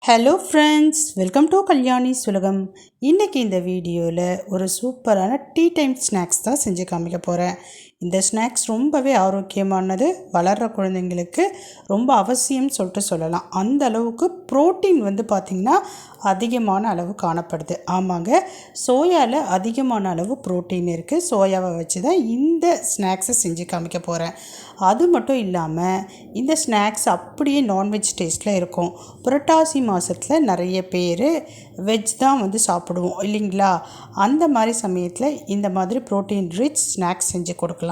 Hello friends, welcome to Kalyani சுலகம். இன்றைக்கி இந்த வீடியோவில் ஒரு சூப்பரான டீ டைம் ஸ்நாக்ஸ் தான் செஞ்சு காமிக்க போகிறேன். இந்த ஸ்நாக்ஸ் ரொம்பவே ஆரோக்கியமானது, வளர்கிற குழந்தைங்களுக்கு ரொம்ப அவசியம் சொல்லிட்டு சொல்லலாம். அந்த அளவுக்கு ப்ரோட்டீன் பார்த்திங்கன்னா அதிகமான அளவு காணப்படுது. ஆமாங்க, சோயாவில் அதிகமான அளவு ப்ரோட்டீன் இருக்குது. சோயாவை வச்சு தான் இந்த ஸ்நாக்ஸை செஞ்சு காமிக்க போகிறேன். அது மட்டும் இல்லாமல் இந்த ஸ்நாக்ஸ் அப்படியே நான்வெஜ் டேஸ்ட்டில் இருக்கும். புரட்டாசி மாதத்தில் நிறைய பேர் வெஜ் தான் சாப்பிடுவோம் இல்லைங்களா? அந்த மாதிரி சமயத்தில் இந்த மாதிரி ப்ரோட்டீன் ரிச் ஸ்நாக்ஸ் செஞ்சு கொடுக்கலாம்.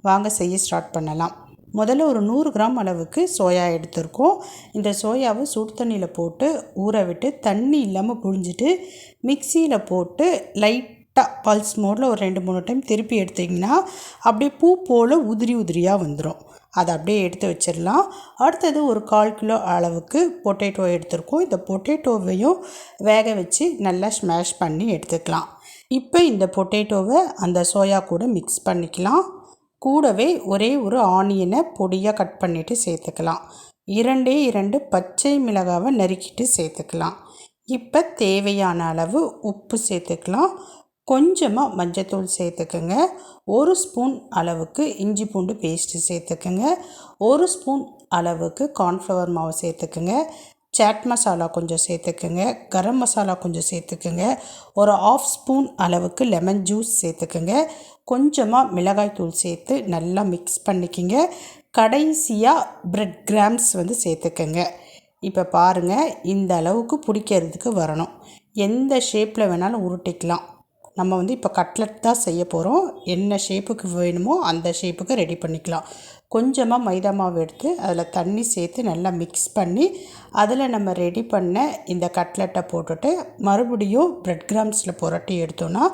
வாங்க செய்ய ஸ்டார்ட் பண்ணலாம். முதல்ல ஒரு 100 கிராம் அளவுக்கு சோயா எடுத்துருக்கோம். இந்த சோயாவை சுடு தண்ணியில் போட்டு ஊற விட்டு தண்ணி இல்லாமல் புழிஞ்சிட்டு மிக்சியில் போட்டு லைட்டாக பல்ஸ் மோடில் ஒரு 2-3 டைம் திருப்பி எடுத்திங்கன்னா அப்படியே பூ போல் உதிரி உதிரியாக வந்துடும். அதை அப்படியே எடுத்து வச்சிடலாம். அடுத்தது ஒரு 1/4 கிலோ அளவுக்கு பொட்டேட்டோ எடுத்துருக்கோம். இந்த பொட்டேட்டோவையும் வேக வச்சு நல்லா ஸ்மாஷ் பண்ணி எடுத்துக்கலாம். இப்போ இந்த பொட்டேட்டோவை அந்த சோயா கூட மிக்ஸ் பண்ணிக்கலாம். கூடவே ஒரே ஒரு ஆனியனை பொடியாக கட் பண்ணிவிட்டு சேர்த்துக்கலாம். 2 பச்சை மிளகாவை நறுக்கிட்டு சேர்த்துக்கலாம். இப்போ தேவையான அளவு உப்பு சேர்த்துக்கலாம். கொஞ்சமாக மஞ்சத்தூள் சேர்த்துக்குங்க. 1 ஸ்பூன் அளவுக்கு இஞ்சி பூண்டு பேஸ்ட்டு சேர்த்துக்குங்க. 1 ஸ்பூன் அளவுக்கு கார்ன்ஃப்ளவர் மாவு சேர்த்துக்குங்க. சாட் மசாலா கொஞ்சம் சேர்த்துக்குங்க. கரம் மசாலா கொஞ்சம் சேர்த்துக்குங்க. ஒரு 1/2 ஸ்பூன் அளவுக்கு லெமன் ஜூஸ் சேர்த்துக்குங்க. கொஞ்சமாக மிளகாய் தூள் சேர்த்து நல்லா மிக்ஸ் பண்ணிக்கிங்க. கடைசியாக பிரெட் கிராம்ஸ் சேர்த்துக்குங்க. இப்போ பாருங்கள், இந்த அளவுக்கு பிடிக்கிறதுக்கு வரணும். எந்த ஷேப்பில் வேணாலும் உருட்டிக்கலாம். நம்ம இப்போ கட்லெட் தான் செய்ய போகிறோம். என்ன ஷேப்புக்கு வேணுமோ அந்த ஷேப்புக்கு ரெடி பண்ணிக்கலாம். கொஞ்சமாக மைதா மாவு எடுத்து அதில் தண்ணி சேர்த்து நல்லா மிக்ஸ் பண்ணி அதில் நம்ம ரெடி பண்ண இந்த கட்லெட்டை போட்டுட்டு மறுபடியும் பிரெட் கிராம்ஸில் புரட்டி எடுத்தோன்னா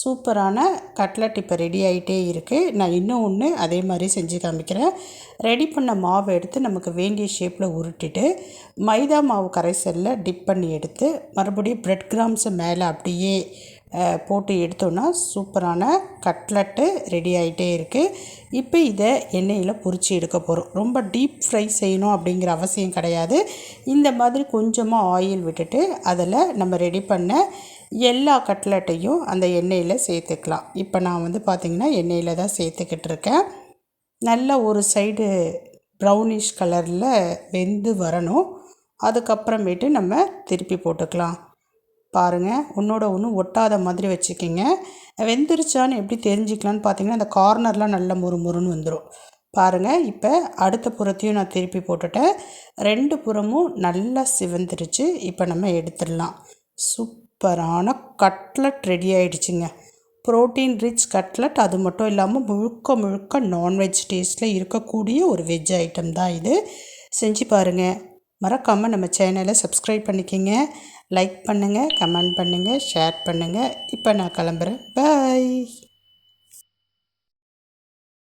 சூப்பரான கட்லெட் இப்போ ரெடி ஆகிட்டே இருக்குது. நான் இன்னும் ஒன்று அதே மாதிரி செஞ்சு காமிக்கிறேன். ரெடி பண்ண மாவை எடுத்து நமக்கு வேண்டிய ஷேப்பில் உருட்டிட்டு மைதா மாவு கரைசலில் டிப் பண்ணி எடுத்து மறுபடியும் பிரெட் கிராம்ஸை மேலே அப்படியே போட்டு எடுத்தோன்னா சூப்பரான கட்லெட்டு ரெடி ஆகிட்டே இருக்குது. இப்போ இதை எண்ணெயில் பொரித்து எடுக்க போகிறோம். ரொம்ப டீப் ஃப்ரை செய்யணும் அப்படிங்கிற அவசியம் கிடையாது. இந்த மாதிரி கொஞ்சமாக ஆயில் விட்டுட்டு அதில் நம்ம ரெடி பண்ண எல்லா கட்லெட்டையும் அந்த எண்ணெயில் சேர்த்துக்கலாம். இப்போ நான் பார்த்திங்கன்னா எண்ணெயில் தான் சேர்த்துக்கிட்டு இருக்கேன். நல்ல ஒரு சைடு ப்ரௌனிஷ் கலரில் வெந்து வரணும். அதுக்கப்புறமேட்டு நம்ம திருப்பி போட்டுக்கலாம். பாருங்கள், ஒன்றோட ஒன்று ஒட்டாத மாதிரி வச்சுக்கிங்க. வெந்துருச்சான்னு எப்படி தெரிஞ்சிக்கலான்னு பார்த்தீங்கன்னா அந்த கார்னர்லாம் நல்ல முறுமுறுன்னு வந்துடும். பாருங்கள், இப்போ அடுத்த புறத்தையும் நான் திருப்பி போட்டுட்டேன். 2 புறமும் நல்லா சிவந்துருச்சு. இப்போ நம்ம எடுத்துடலாம். சூப்பரான கட்லெட் ரெடி ஆகிடுச்சுங்க. Protein rich cutlet. அது மட்டும் இல்லாமல் முழுக்க நான்வெஜ் டேஸ்ட்டில் இருக்கக்கூடிய ஒரு வெஜ் ஐட்டம் தான் இது. செஞ்சு பாருங்கள். மறக்காமல் நம்ம சேனலை சப்ஸ்கிரைப் பண்ணிக்கோங்க. லைக் பண்ணுங்கள், கமெண்ட் பண்ணுங்கள், ஷேர் பண்ணுங்கள். இப்போ நான் கிளம்புறேன். பாய்.